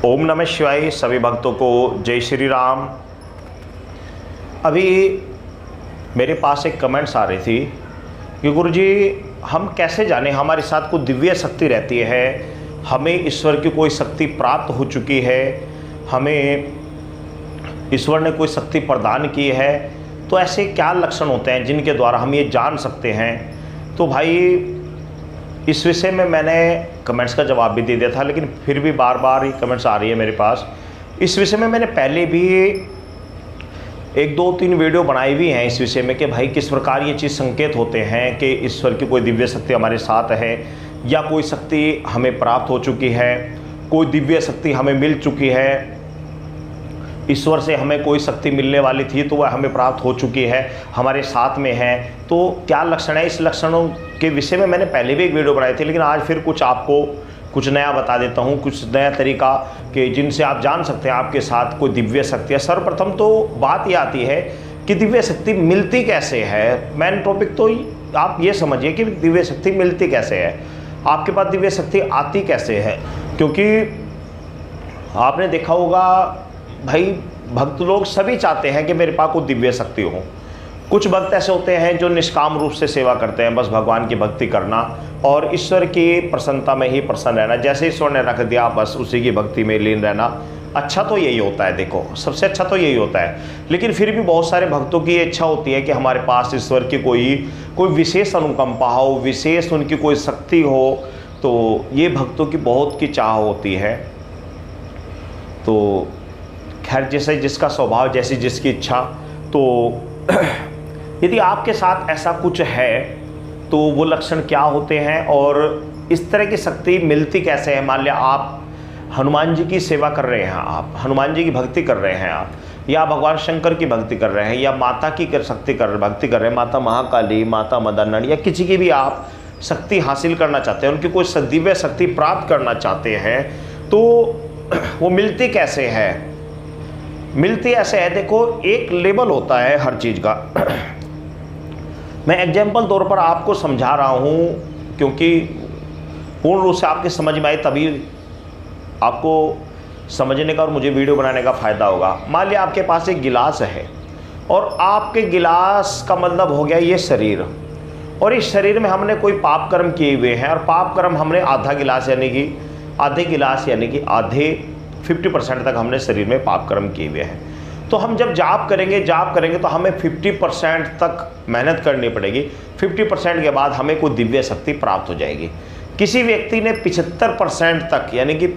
ओम नमः शिवाय। सभी भक्तों को जय श्री राम। अभी मेरे पास एक कमेंट्स आ रही थी कि गुरुजी हम कैसे जाने हमारे साथ कोई दिव्य शक्ति रहती है, हमें ईश्वर की कोई शक्ति प्राप्त हो चुकी है, हमें ईश्वर ने कोई शक्ति प्रदान की है, तो ऐसे क्या लक्षण होते हैं जिनके द्वारा हम ये जान सकते हैं। तो भाई इस विषय में मैंने कमेंट्स का जवाब भी दे दिया था, लेकिन फिर भी बार बार ये कमेंट्स आ रही है मेरे पास। इस विषय में मैंने पहले भी 1-2-3 वीडियो बनाई हुई हैं इस विषय में कि भाई किस प्रकार ये चीज़ संकेत होते हैं कि ईश्वर की कोई दिव्य शक्ति हमारे साथ है या कोई शक्ति हमें प्राप्त हो चुकी है, कोई दिव्य शक्ति हमें मिल चुकी है, ईश्वर से हमें कोई शक्ति मिलने वाली थी तो वह हमें प्राप्त हो चुकी है, हमारे साथ में है, तो क्या लक्षण है। इस लक्षणों के विषय में मैंने पहले भी एक वीडियो बनाई थी, लेकिन आज फिर कुछ आपको कुछ नया बता देता हूँ, कुछ नया तरीका कि जिनसे आप जान सकते हैं आपके साथ कोई दिव्य शक्ति है। सर्वप्रथम तो बात ये आती है कि दिव्य शक्ति मिलती कैसे है। मेन टॉपिक तो आप ये समझिए कि दिव्य शक्ति मिलती कैसे है, आपके पास दिव्य शक्ति आती कैसे है। क्योंकि आपने देखा होगा भाई भक्त लोग सभी चाहते हैं कि मेरे पास कोई दिव्य शक्ति हो। कुछ भक्त ऐसे होते हैं जो निष्काम रूप से सेवा करते हैं, बस भगवान की भक्ति करना और ईश्वर की प्रसन्नता में ही प्रसन्न रहना, जैसे ईश्वर ने रख दिया बस उसी की भक्ति में लीन रहना। अच्छा तो यही होता है, देखो सबसे अच्छा तो यही होता है। लेकिन फिर भी बहुत सारे भक्तों की ये इच्छा होती है कि हमारे पास ईश्वर की कोई विशेष अनुकंपा हो, विशेष उनकी कोई शक्ति हो, तो ये भक्तों की बहुत की चाह होती है। तो खैर जैसे जिसका स्वभाव, जैसी जिसकी इच्छा। तो यदि आपके साथ ऐसा कुछ है तो वो लक्षण क्या होते हैं और इस तरह की शक्ति मिलती कैसे है। मान लिया आप हनुमान जी की सेवा कर रहे हैं, आप हनुमान जी की भक्ति कर रहे हैं आप, या भगवान शंकर की भक्ति कर रहे हैं, या माता की भक्ति कर रहे हैं, माता महाकाली, माता मदन, या किसी की भी आप शक्ति हासिल करना चाहते हैं, उनकी कोई दिव्य शक्ति प्राप्त करना चाहते हैं, तो वो मिलती कैसे है। मिलती ऐसे है, देखो एक लेवल होता है हर चीज़ का। मैं एग्जाम्पल तौर पर आपको समझा रहा हूँ क्योंकि पूर्ण रूप से आपके समझ में आए, तभी आपको समझने का और मुझे वीडियो बनाने का फ़ायदा होगा। मान लिया आपके पास एक गिलास है और आपके गिलास का मतलब हो गया ये शरीर, और इस शरीर में हमने कोई पाप कर्म किए हुए हैं, और पाप कर्म हमने आधे गिलास यानी कि आधे 50% तक हमने शरीर में पाप कर्म किए हुए हैं। तो हम जब जाप करेंगे तो हमें 50% तक मेहनत करनी पड़ेगी। 50% के बाद हमें कोई दिव्य शक्ति प्राप्त हो जाएगी। किसी व्यक्ति ने 75% तक यानी कि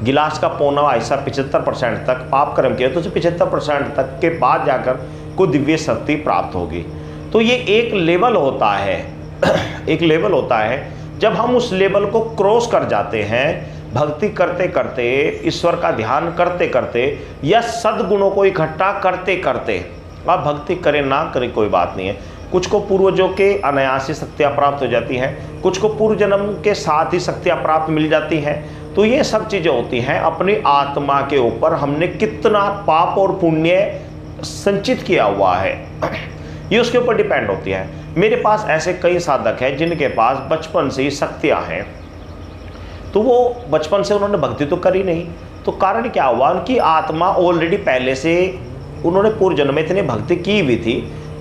गिलास का पौना हिस्सा 75% तक पाप कर्म किया, तो 75% तक के बाद जाकर कोई दिव्य शक्ति प्राप्त होगी। तो ये एक लेवल होता है एक लेवल होता है। जब हम उस लेवल को क्रॉस कर जाते हैं, भक्ति करते करते, ईश्वर का ध्यान करते करते, या सद्गुणों को इकट्ठा करते करते, आप भक्ति करें ना करें कोई बात नहीं है, कुछ को पूर्वजों के अनायासी शक्तियाँ प्राप्त हो जाती हैं, कुछ को पूर्व जन्म के साथ ही शक्तियाँ प्राप्त मिल जाती हैं। तो ये सब चीज़ें होती हैं अपनी आत्मा के ऊपर हमने कितना पाप और पुण्य संचित किया हुआ है, ये उसके ऊपर डिपेंड होती है। मेरे पास ऐसे कई साधक हैं जिनके पास बचपन से ही शक्तियाँ हैं, तो वो बचपन से उन्होंने भक्ति तो करी नहीं, तो कारण क्या हुआ, उनकी आत्मा ऑलरेडी पहले से उन्होंने पूर्व जन्म में इतनी भक्ति की हुई थी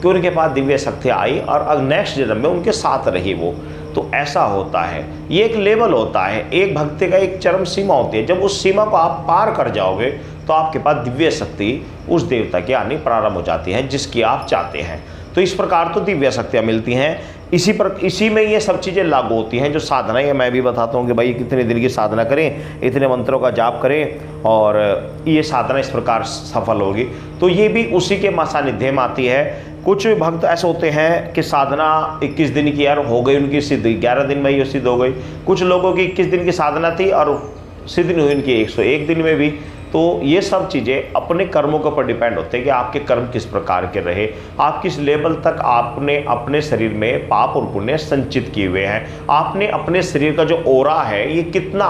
कि उनके पास दिव्य शक्ति आई और अब नेक्स्ट जन्म में उनके साथ रही वो। तो ऐसा होता है, ये एक लेवल होता है, एक भक्ति का एक चरम सीमा होती है। जब उस सीमा को आप पार कर जाओगे तो आपके पास दिव्य शक्ति उस देवता की आनी प्रारंभ हो जाती है जिसकी आप चाहते हैं। तो इस प्रकार तो दिव्य शक्तियाँ मिलती हैं। इसी में ये सब चीज़ें लागू होती हैं। जो साधना है मैं भी बताता हूँ कि भाई कितने दिन की साधना करें, इतने मंत्रों का जाप करें और ये साधना इस प्रकार सफल होगी। तो ये भी उसी के सानिध्य में आती है। कुछ भक्त ऐसे होते हैं कि साधना 21 दिन की यार हो गई उनकी सिद्धि, 11 दिन में ही सिद्ध हो गई। कुछ लोगों की 21 दिन की साधना थी और सिद्ध नहीं हुई उनकी 101 दिन में भी। तो ये सब चीज़ें अपने कर्मों के ऊपर डिपेंड होते हैं कि आपके कर्म किस प्रकार के रहे, आप किस लेवल तक आपने अपने शरीर में पाप और पुण्य संचित किए हुए हैं, आपने अपने शरीर का जो ओरा है ये कितना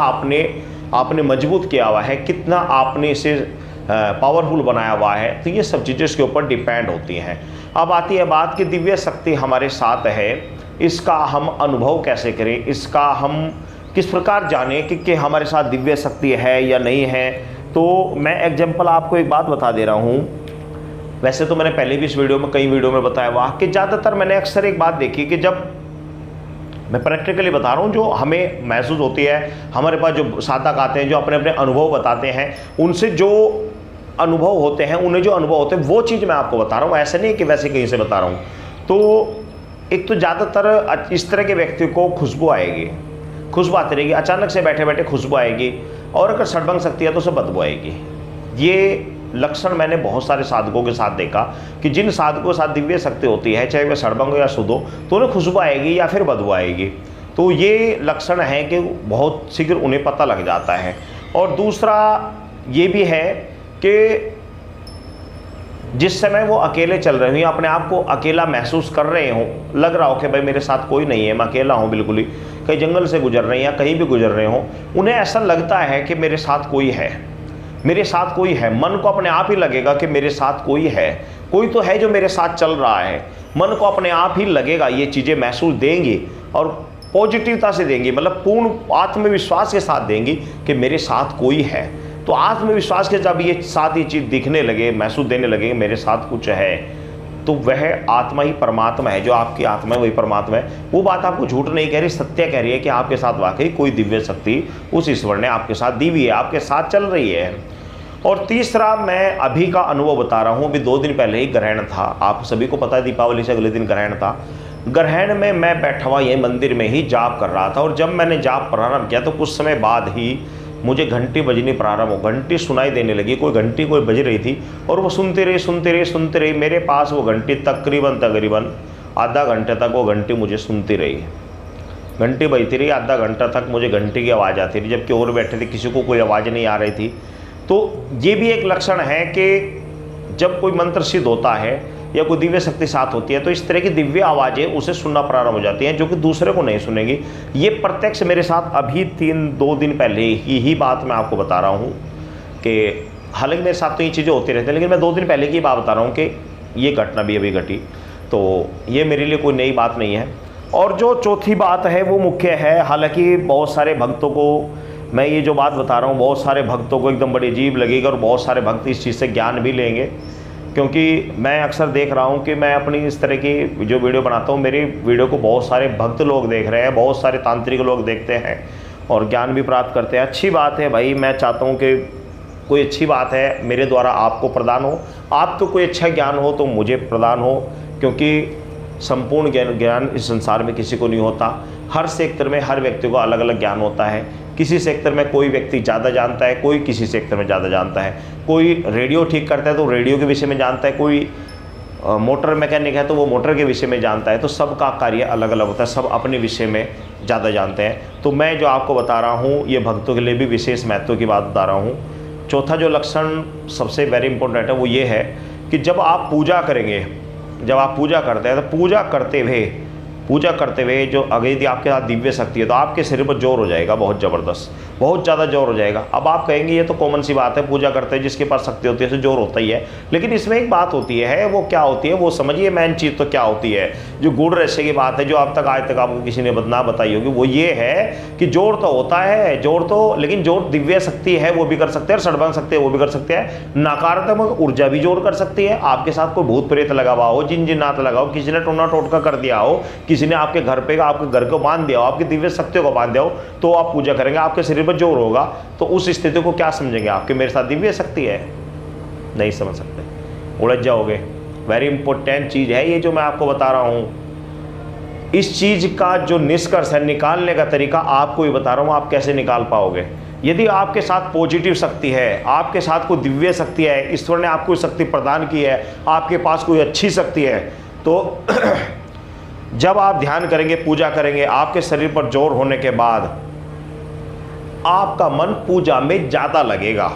आपने मजबूत किया हुआ है, कितना आपने इसे पावरफुल बनाया हुआ है। तो ये सब चीज़ें इसके ऊपर डिपेंड होती हैं। अब आती है बात कि दिव्य शक्ति हमारे साथ है, इसका हम अनुभव कैसे करें, इसका हम किस प्रकार जाने कि हमारे साथ दिव्य शक्ति है या नहीं है। तो मैं एग्जाम्पल आपको एक बात बता दे रहा हूँ। वैसे तो मैंने पहले भी इस वीडियो में कई वीडियो में बताया हुआ कि ज़्यादातर मैंने अक्सर एक बात देखी कि जब मैं प्रैक्टिकली बता रहा हूँ, जो हमें महसूस होती है, हमारे पास जो साधक आते हैं जो अपने अपने अनुभव बताते हैं, उनसे जो अनुभव होते हैं, उन्हें जो अनुभव होते हैं वो चीज़ मैं आपको बता रहा हूँ, ऐसे नहीं कि वैसे कहीं से बता रहा हूँ। तो एक तो ज़्यादातर इस तरह के व्यक्ति को खुशबू आएगी, खुशबू आती रहेगी, अचानक से बैठे बैठे खुशबू आएगी, और अगर सड़बंग शक्ति है तो उसे बदबू आएगी। ये लक्षण मैंने बहुत सारे साधकों के साथ देखा कि जिन साधकों के साथ दिव्य शक्ति होती है, चाहे वह सड़बंग हो या शुद्ध हो, तो उन्हें खुशबू आएगी या फिर बदबू आएगी। तो ये लक्षण है कि बहुत शीघ्र उन्हें पता लग जाता है। और दूसरा ये भी है कि जिस समय वो अकेले चल रहे हो, अपने आप को अकेला महसूस कर रहे हो, लग रहा हो कि भाई मेरे साथ कोई नहीं है, मैं अकेला हूँ बिल्कुल ही, कहीं जंगल से गुजर रहे हैं या कहीं भी गुजर रहे हो, उन्हें ऐसा लगता है कि मेरे साथ कोई है, मेरे साथ कोई है। मन को अपने आप ही लगेगा कि मेरे साथ कोई है, कोई तो है जो मेरे साथ चल रहा है। मन को अपने आप ही लगेगा, ये चीज़ें महसूस देंगी और पॉजिटिवता से देंगी, मतलब पूर्ण आत्मविश्वास के साथ देंगी कि मेरे साथ कोई है। तो आत्मविश्वास के जब ये साथ ये चीज़ दिखने लगे, महसूस देने लगे मेरे साथ कुछ है, तो वह आत्मा ही परमात्मा है। जो आपकी आत्मा है वही परमात्मा है। वो बात आपको झूठ नहीं कह रही, सत्य कह रही है कि आपके साथ वाकई कोई दिव्य शक्ति उस ईश्वर ने आपके साथ दी हुई है, आपके साथ चल रही है। और तीसरा मैं अभी का अनुभव बता रहा हूँ। अभी 2 दिन पहले ही ग्रहण था, आप सभी को पता है दीपावली से अगले दिन ग्रहण था। ग्रहण में मैं बैठा हुआ यही मंदिर में ही जाप कर रहा था, और जब मैंने जाप प्रारंभ किया तो कुछ समय बाद ही मुझे घंटी बजनी प्रारंभ हो, घंटी सुनाई देने लगी। कोई घंटी कोई बज रही थी और वो सुनते रही मेरे पास वो घंटी तकरीबन आधा घंटे तक वो घंटी मुझे सुनती रही। घंटी बजती रही, आधा घंटा तक मुझे घंटी की आवाज़ आती रही, जबकि और बैठे थे किसी को कोई आवाज़ नहीं आ रही थी। तो ये भी एक लक्षण है कि जब कोई मंत्र सिद्ध होता है या कोई दिव्य शक्ति साथ होती है तो इस तरह की दिव्य आवाज़ें उसे सुनना प्रारंभ हो जाती हैं, जो कि दूसरे को नहीं सुनेगी। ये प्रत्यक्ष मेरे साथ अभी 2 दिन पहले ही बात मैं आपको बता रहा हूँ कि हालांकि मेरे साथ तो ये चीज़ें होती रहती हैं, लेकिन मैं 2 दिन पहले की बात बता रहा हूँ कि ये घटना भी अभी घटी। तो ये मेरे लिए कोई नई बात नहीं है। और जो चौथी बात है वो मुख्य है, हालांकि बहुत सारे भक्तों को मैं ये जो बात बता रहा हूँ, बहुत सारे भक्तों को एकदम बड़ी अजीब लगेगी और बहुत सारे भक्त इस चीज़ से ज्ञान भी लेंगे, क्योंकि मैं अक्सर देख रहा हूँ कि मैं अपनी इस तरह की जो वीडियो बनाता हूँ, मेरी वीडियो को बहुत सारे भक्त लोग देख रहे हैं, बहुत सारे तांत्रिक लोग देखते हैं और ज्ञान भी प्राप्त करते हैं। अच्छी बात है भाई, मैं चाहता हूँ कि कोई अच्छी बात है मेरे द्वारा आपको प्रदान हो, आपको कोई अच्छा ज्ञान हो तो मुझे प्रदान हो, क्योंकि संपूर्ण ज्ञान इस संसार में किसी को नहीं होता। हर सेक्टर में हर व्यक्ति को अलग अलग ज्ञान होता है। किसी सेक्टर में कोई व्यक्ति ज़्यादा जानता है, कोई किसी सेक्टर में ज़्यादा जानता है। कोई रेडियो ठीक करता है तो रेडियो के विषय में जानता है, कोई मोटर मैकेनिक है तो वो मोटर के विषय में जानता है। तो सबका कार्य अलग अलग होता है, सब अपने विषय में ज़्यादा जानते हैं। तो मैं जो आपको बता रहा हूँ ये भक्तों के लिए भी विशेष महत्व की बात बता रहा हूँ। चौथा जो लक्षण सबसे वेरी इंपॉर्टेंट है वो ये है कि जब आप पूजा करेंगे, जब आप पूजा करते हैं तो पूजा करते हुए जो अगर यदि आपके साथ दिव्य शक्ति है तो आपके शरीर पर जोर हो जाएगा, बहुत ज़बरदस्त, बहुत ज़्यादा जोर हो जाएगा। अब आप कहेंगे ये तो कॉमन सी बात है, पूजा करते हैं जिसके पास शक्ति होती है उसे जोर होता ही है। लेकिन इसमें एक बात होती है, वो क्या होती है वो समझिए। मेन चीज़ तो क्या होती है, जो गूढ़ रहस्य की बात है, जो अब तक आज तक आपको किसी ने ना बताई होगी, वो ये है कि जोर तो होता है, जोर तो, लेकिन जोर दिव्य शक्ति है वो भी कर सकते हैं, सड़बंग शक्ति है वो भी कर सकते हैं, नकारात्मक ऊर्जा भी जोर कर सकती है। आपके साथ कोई भूत प्रेत लगा हुआ हो, जिन्नात लगा हो, किसी ने टोना टोटका कर दिया हो, किसी ने आपके घर पे आपके घर को बांध दिया हो, आपकी दिव्य शक्तियों को बांध दिया हो, तो आप पूजा करेंगे, आपके शरीर पर जोर होगा। तो उस स्थिति को क्या समझेंगे आपके मेरे साथ दिव्य शक्ति है? नहीं समझ सकते, उलझ जाओगे। वेरी इंपॉर्टेंट चीज है ये जो मैं आपको बता रहा हूं। इस चीज का जो निष्कर्ष है, निकालने का तरीका आपको ही बता रहा हूं, आप कैसे निकाल पाओगे। यदि आपके साथ पॉजिटिव शक्ति है, आपके साथ कोई दिव्य शक्ति है, ईश्वर ने आपको शक्ति प्रदान की है, आपके पास कोई अच्छी शक्ति है, तो जब आप ध्यान करेंगे, पूजा करेंगे, आपके शरीर पर जोर होने के बाद आपका मन पूजा में ज़्यादा लगेगा।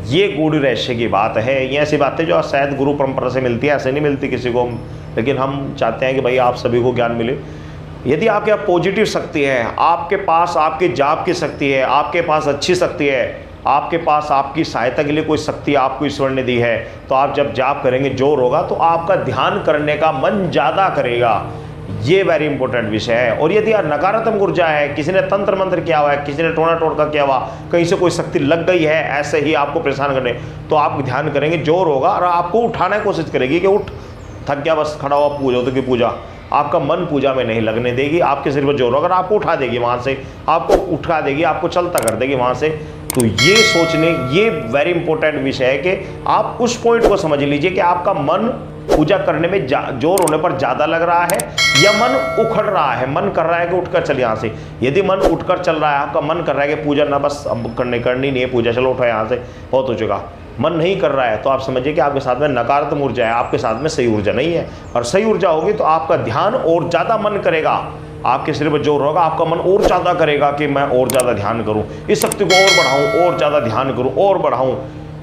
ये गूढ़ रहस्य की बात है। ये ऐसी बातें जो शायद गुरु परंपरा से मिलती है, ऐसे नहीं मिलती किसी को, लेकिन हम चाहते हैं कि भाई आप सभी को ज्ञान मिले। यदि आपके पास पॉजिटिव शक्ति है, आपके पास आपके जाप की शक्ति है, आपके पास अच्छी शक्ति है, आपके पास आपकी सहायता के लिए कोई शक्ति आपको ईश्वर ने दी है, तो आप जब जाप करेंगे जोर होगा तो आपका ध्यान करने का मन ज़्यादा करेगा। ये वेरी इंपॉर्टेंट विषय है। और यदि नकारात्मक ऊर्जा है, किसी ने तंत्र मंत्र किया हुआ है, किसी ने टोना टोटका किया हुआ, कहीं से कोई शक्ति लग गई है ऐसे ही आपको परेशान करने, तो आप ध्यान करेंगे, जोर होगा और आपको उठाने की कोशिश करेगी कि उठ, थक गया बस, खड़ा हुआ पूजा तो की पूजा, आपका मन पूजा में नहीं लगने देगी, आपके सिर पर जोर होगा, आपको उठा देगी वहाँ से, आपको उठा देगी, आपको चलता कर देगी वहाँ से। तो ये सोचने, ये वेरी इंपॉर्टेंट विषय है कि आप उस पॉइंट को समझ लीजिए कि आपका मन पूजा करने में जोर होने पर ज़्यादा लग रहा है या मन उखड़ रहा है, मन कर रहा है कि उठकर चल यहाँ से। यदि मन उठकर चल रहा है, आपका मन कर रहा है कि पूजा ना बस अब करनी नहीं है पूजा, चलो उठो यहाँ से, बहुत हो चुका, मन नहीं कर रहा है, तो आप समझिए कि आपके साथ में नकारात्मक ऊर्जा है, आपके साथ में सही ऊर्जा नहीं है। और सही ऊर्जा होगी तो आपका ध्यान और ज़्यादा मन करेगा, आपके सिर पर जोर होगा, आपका मन और ज़्यादा करेगा कि मैं और ज़्यादा ध्यान करूं, इस शक्ति को और बढ़ाऊं, और ज़्यादा ध्यान करूं, और बढ़ाऊं।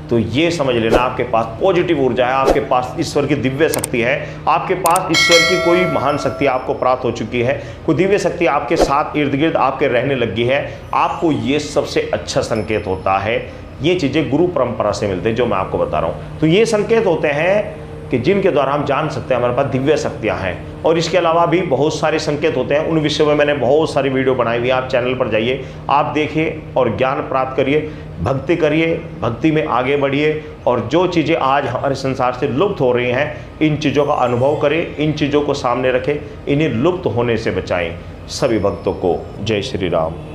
तो ये समझ लेना, आपके पास पॉजिटिव ऊर्जा है, आपके पास ईश्वर की दिव्य शक्ति है, आपके पास ईश्वर की कोई महान शक्ति आपको प्राप्त हो चुकी है, कोई दिव्य शक्ति आपके साथ इर्द गिर्द आपके रहने लगी है। आपको ये सबसे अच्छा संकेत होता है। ये चीज़ें गुरु परंपरा से मिलते हैं जो मैं आपको बता रहा हूँ। तो ये संकेत होते हैं कि जिनके द्वारा हम जान सकते हैं हमारे पास दिव्य शक्तियाँ हैं। और इसके अलावा भी बहुत सारे संकेत होते हैं, उन विषयों में मैंने बहुत सारी वीडियो बनाई हुई है, आप चैनल पर जाइए, आप देखिए और ज्ञान प्राप्त करिए, भक्ति करिए, भक्ति में आगे बढ़िए। और जो चीज़ें आज हमारे संसार से लुप्त हो रही हैं, इन चीज़ों का अनुभव करें, इन चीज़ों को सामने रखें, इन्हें लुप्त होने से बचाएं। सभी भक्तों को जय श्री राम।